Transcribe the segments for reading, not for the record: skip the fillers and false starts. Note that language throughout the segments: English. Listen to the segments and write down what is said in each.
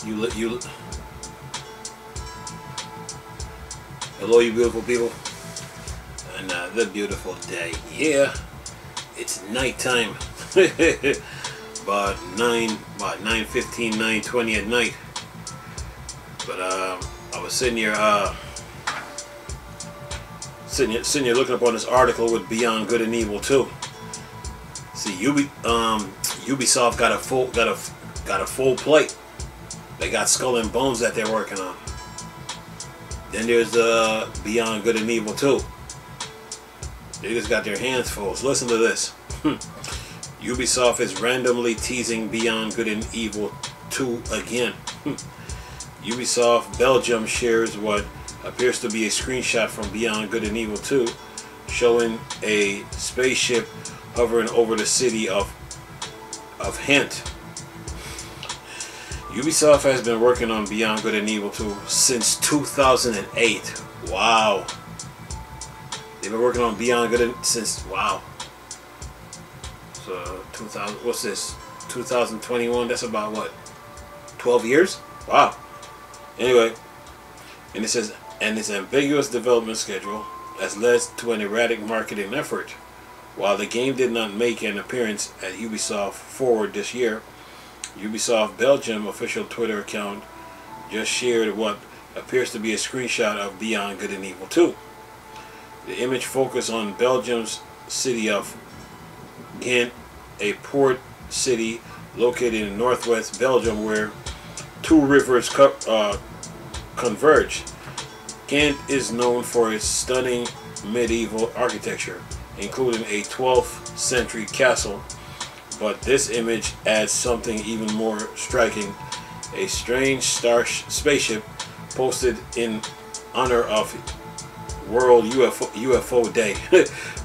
You. Hello, you beautiful people. Another beautiful day. Yeah, it's nighttime. about 9:15, 9:20 at night. But I was sitting here looking up on this article with Beyond Good and Evil 2. See, Ubisoft got a full plate. They got Skull and Bones that they're working on. Then there's Beyond Good and Evil 2. They just got their hands full. So listen to this. Ubisoft is randomly teasing Beyond Good and Evil 2 again. Ubisoft Belgium shares what appears to be a screenshot from Beyond Good and Evil 2, showing a spaceship hovering over the city of Ghent. Ubisoft has been working on Beyond Good and Evil 2 since 2008. Wow. They've been working on Beyond Good since, wow. So 2000, what's this? 2021. That's about what? 12 years? Wow. Anyway, and it says, and its ambiguous development schedule has led to an erratic marketing effort. While the game did not make an appearance at Ubisoft Forward this year, Ubisoft Belgium official Twitter account just shared what appears to be a screenshot of Beyond Good and Evil 2. The image focused on Belgium's city of Ghent, a port city located in northwest Belgium where two rivers converge. Ghent is known for its stunning medieval architecture, including a 12th century castle. But this image adds something even more striking: a strange spaceship posted in honor of World UFO Day.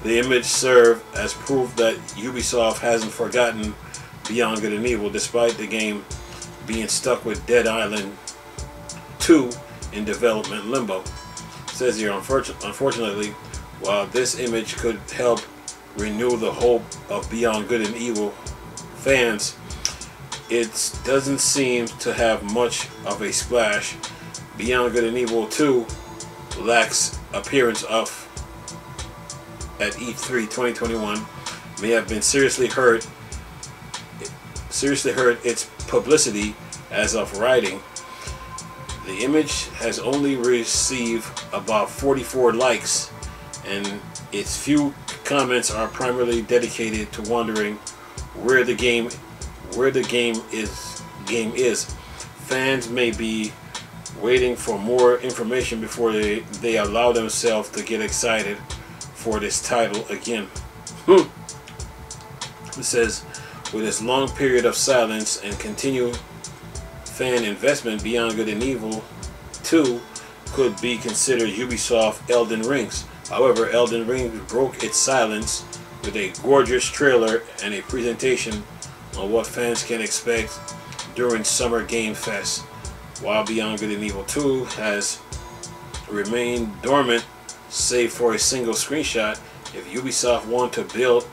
The image served as proof that Ubisoft hasn't forgotten Beyond Good and Evil, despite the game being stuck with Dead Island 2 in development limbo. It says here, unfortunately, while this image could help renew the hope of Beyond Good and Evil fans, it doesn't seem to have much of a splash. Beyond Good and Evil 2 lacks appearance of at E3 2021 may have been seriously hurt its publicity as of writing. The image has only received about 44 likes, and its few comments are primarily dedicated to wondering where the game is. Fans may be waiting for more information before they allow themselves to get excited for this title again. It says, with its long period of silence and continued fan investment, Beyond Good and Evil 2 could be considered Ubisoft Elden Rings. However, Elden Ring broke its silence with a gorgeous trailer and a presentation on what fans can expect during Summer Game Fest. While Beyond Good and Evil 2 has remained dormant save for a single screenshot, if Ubisoft want to build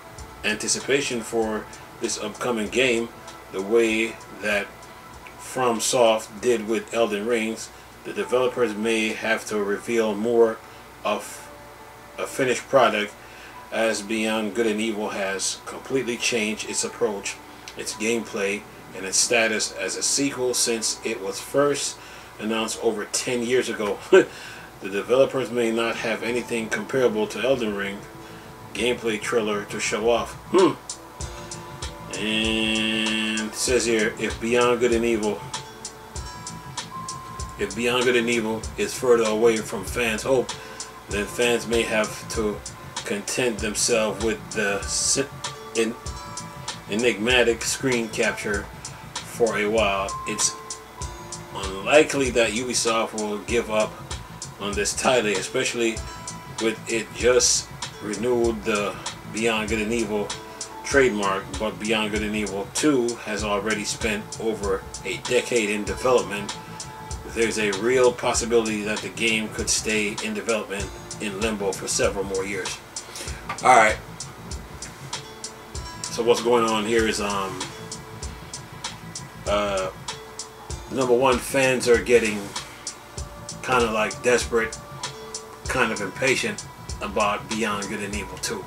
anticipation for this upcoming game the way that FromSoft did with Elden Rings, the developers may have to reveal more of a finished product, as Beyond Good and Evil has completely changed its approach, its gameplay, and its status as a sequel since it was first announced over 10 years ago. The developers may not have anything comparable to Elden Ring gameplay trailer to show off. And it says here, if Beyond Good and Evil is further away from fans' hope, then fans may have to content themselves with the enigmatic screen capture for a while. It's unlikely that Ubisoft will give up on this title, especially with it just renewed the Beyond Good and Evil trademark, but Beyond Good and Evil 2 has already spent over a decade in development. There's a real possibility that the game could stay in development in limbo for several more years. Alright, so what's going on here is number one, fans are getting kind of like desperate, kind of impatient about Beyond Good and Evil 2.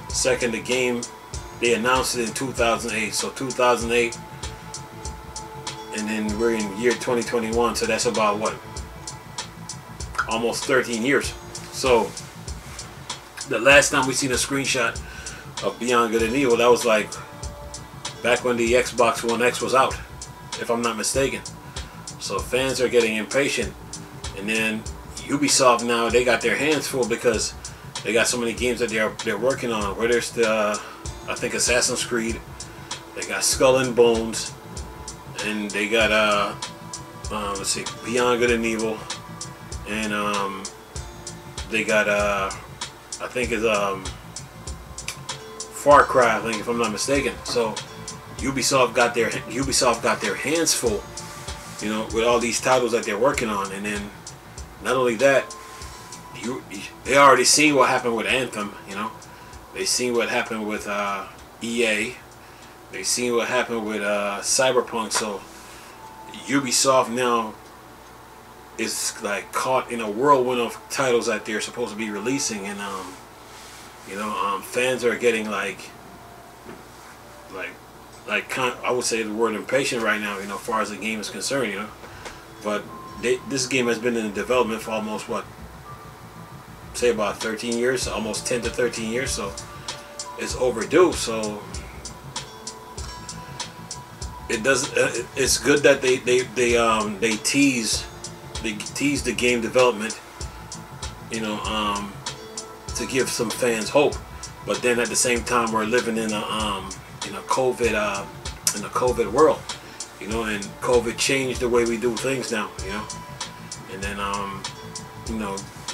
Second, the game, they announced it in 2008. So 2008, and then we're in year 2021. So that's about what? Almost 13 years. So the last time we seen a screenshot of Beyond Good and Evil, that was like back when the Xbox One X was out, if I'm not mistaken. So fans are getting impatient. And then Ubisoft now, they got their hands full because they got so many games that they're working on. Where there's the, I think, Assassin's Creed, they got Skull and Bones, and they got let's see, Beyond Good and Evil, and they got I think it's Far Cry, I think, if I'm not mistaken. So Ubisoft got their hands full, you know, with all these titles that they're working on. And then not only that, they already seen what happened with Anthem, you know. They seen what happened with EA. They seen what happened with Cyberpunk. So Ubisoft now is like caught in a whirlwind of titles that they're supposed to be releasing, and fans are getting like I would say the word impatient right now, you know, as far as the game is concerned, you know. But this game has been in development for almost, what, say about 13 years, almost 10 to 13 years, so it's overdue. So it does. It's good that they tease the game development, you know, to give some fans hope. But then at the same time, we're living in a COVID world, you know, and COVID changed the way we do things now, you know. And then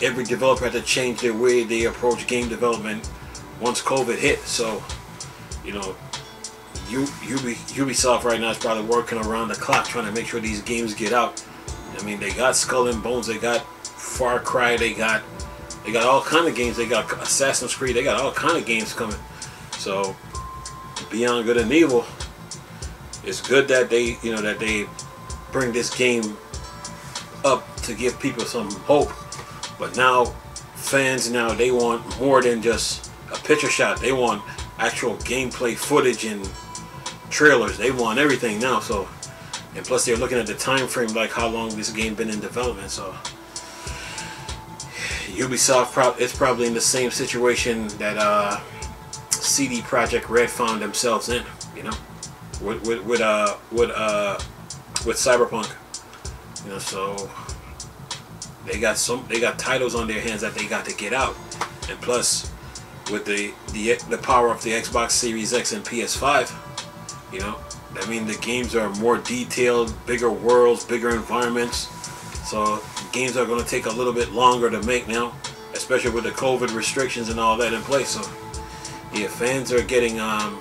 every developer had to change their way they approach game development once COVID hit. So, you know, Ubisoft right now is probably working around the clock trying to make sure these games get out. I mean, they got Skull and Bones, they got Far Cry, they got all kind of games. They got Assassin's Creed, they got all kind of games coming. So Beyond Good and Evil, it's good that they bring this game up to give people some hope. But now fans, they want more than just a picture shot. They want actual gameplay footage and trailers. They want everything now. So, and plus they're looking at the time frame, like how long this game been in development. So Ubisoft it's probably in the same situation that CD Projekt Red found themselves in, you know, with Cyberpunk, you know. So they got titles on their hands that they got to get out, and plus with the power of the Xbox Series X and PS5, you know, I mean, the games are more detailed, bigger worlds, bigger environments. So games are going to take a little bit longer to make now, especially with the COVID restrictions and all that in place. So yeah, fans are getting kind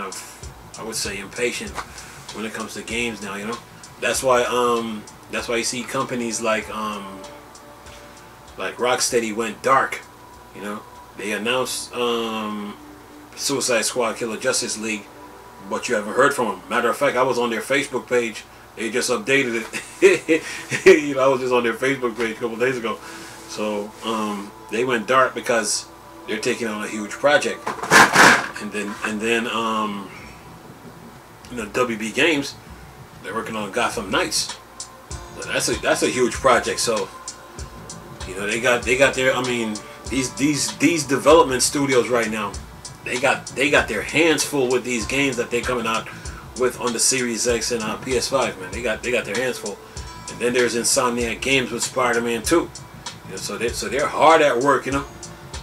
of, I would say, impatient when it comes to games now, you know. That's why you see companies like Rocksteady went dark, you know. They announced Suicide Squad Killer Justice League, but you haven't heard from them. Matter of fact, I was on their Facebook page. They just updated it. You know, I was just on their Facebook page a couple days ago. So they went dark because they're taking on a huge project. And then WB Games, they're working on Gotham Knights. So that's a huge project. So, you know, they got their, I mean, these development studios right now, they got their hands full with these games that they're coming out with on the Series X and PS5, man. They got their hands full. And then there's Insomniac Games with Spider-Man 2. You know, so they're hard at work, you know.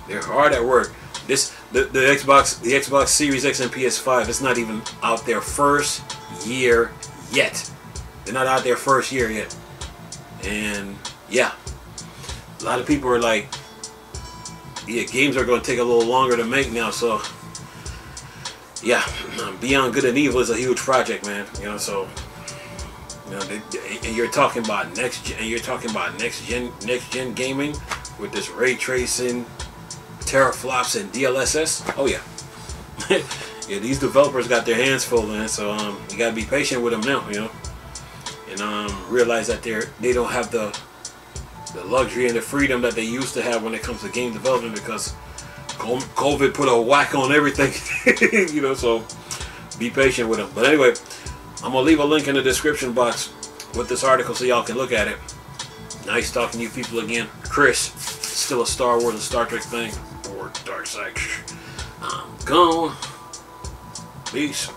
They're hard at work. The Xbox Series X and PS5, it's not even out their first year yet. They're not out their first year yet. And yeah, a lot of people are like, yeah, games are going to take a little longer to make now. So yeah, Beyond Good and Evil is a huge project, man. You know, so you know, and you're talking about next gen gaming with this ray tracing, teraflops, and DLSS. Oh yeah, Yeah, these developers got their hands full, man. So you gotta be patient with them now, you know, and realize that they don't have the luxury and the freedom that they used to have when it comes to game development, because COVID put a whack on everything, you know. So be patient with them. But anyway, I'm gonna leave a link in the description box with this article so y'all can look at it. Nice talking to you people again. Chris, still a Star Wars and Star Trek thing, or Dark Side. I'm gone. Peace.